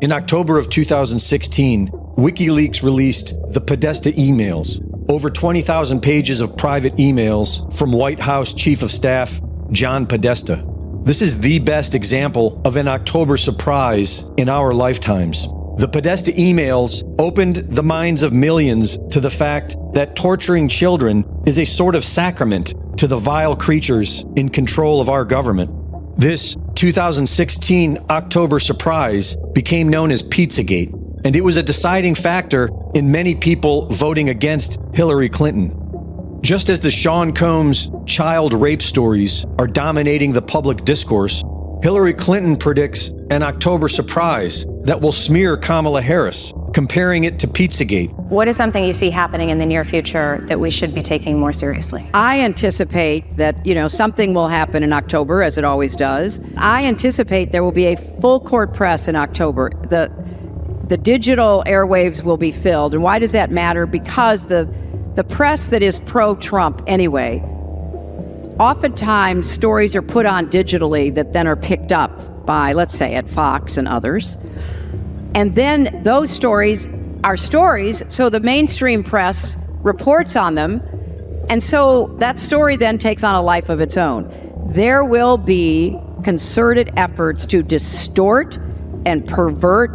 In October of 2016, WikiLeaks released the Podesta emails, over 20,000 pages of private emails from White House Chief of Staff John Podesta. This is the best example of an October surprise in our lifetimes. The Podesta emails opened the minds of millions to the fact that torturing children is a sort of sacrament to the vile creatures in control of our government. This 2016 October surprise became known as Pizzagate, and it was a deciding factor in many people voting against Hillary Clinton. Just as the Sean Combs child rape stories are dominating the public discourse, Hillary Clinton predicts an October surprise that will smear Kamala Harris, comparing it to Pizzagate. What is something you see happening in the near future that we should be taking more seriously? I anticipate that, something will happen in October, as it always does. I anticipate there will be a full court press in October. The digital airwaves will be filled. And why does that matter? Because the press that is pro-Trump anyway, oftentimes stories are put on digitally that then are picked up by, let's say, at Fox and others. And then those stories are stories, so the mainstream press reports on them, and so that story then takes on a life of its own. There will be concerted efforts to distort and pervert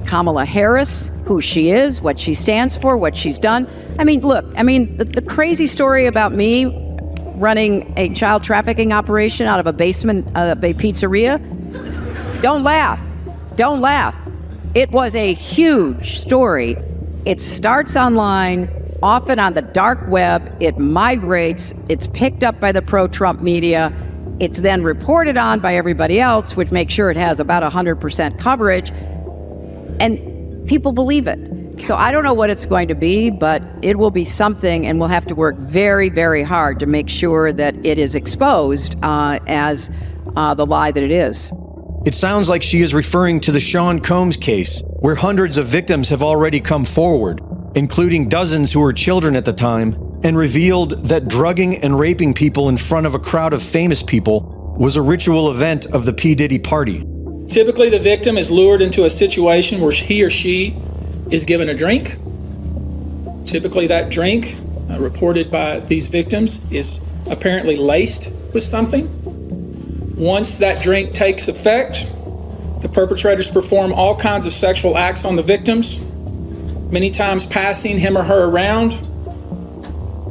Kamala Harris, who she is, what she stands for, what she's done. The crazy story about me running a child trafficking operation out of a basement of a pizzeria, don't laugh. It was a huge story. It starts online, often on the dark web. It migrates. It's picked up by the pro-Trump media. It's then reported on by everybody else, which makes sure it has about 100% coverage. And people believe it. So I don't know what it's going to be, but it will be something, and we'll have to work very, very hard to make sure that it is exposed as the lie that it is. It sounds like she is referring to the Sean Combs case, where hundreds of victims have already come forward, including dozens who were children at the time, and revealed that drugging and raping people in front of a crowd of famous people was a ritual event of the P. Diddy party. Typically, the victim is lured into a situation where he or she is given a drink. Typically, that drink, reported by these victims, is apparently laced with something. Once that drink takes effect, the perpetrators perform all kinds of sexual acts on the victims, many times passing him or her around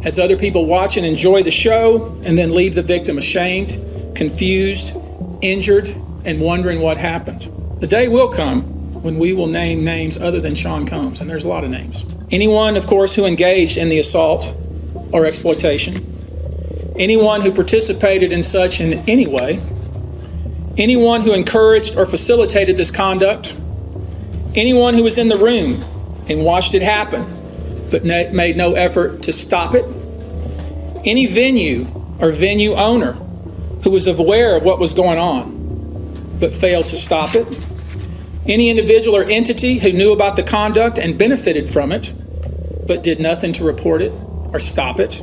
as other people watch and enjoy the show, and then leave the victim ashamed, confused, injured, and wondering what happened. The day will come when we will name names other than Sean Combs, and there's a lot of names. Anyone, of course, who engaged in the assault or exploitation, anyone who participated in such in any way, anyone who encouraged or facilitated this conduct, anyone who was in the room and watched it happen but made no effort to stop it, any venue or venue owner who was aware of what was going on but failed to stop it, any individual or entity who knew about the conduct and benefited from it but did nothing to report it or stop it,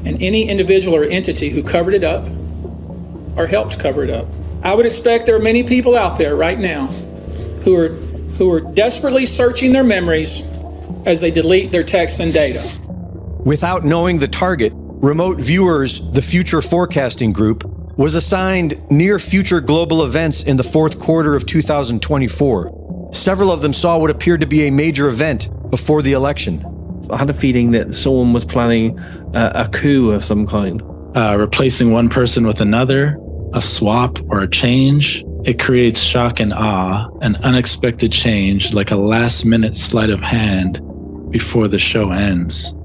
and any individual or entity who covered it up or helped cover it up. I would expect there are many people out there right now who are desperately searching their memories as they delete their texts and data. Without knowing the target, Remote Viewers, the Future Forecasting Group, was assigned near future global events in the fourth quarter of 2024. Several of them saw what appeared to be a major event before the election. I had a feeling that someone was planning a coup of some kind. Replacing one person with another, a swap or a change. It creates shock and awe, an unexpected change, like a last-minute sleight of hand before the show ends.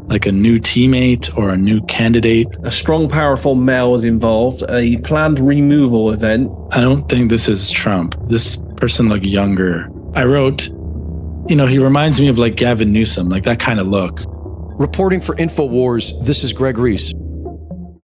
Like a new teammate or a new candidate. A strong, powerful male was involved, a planned removal event. I don't think this is Trump. This person looked younger. I wrote, he reminds me of like Gavin Newsom, like that kind of look. Reporting for InfoWars, this is Greg Reese.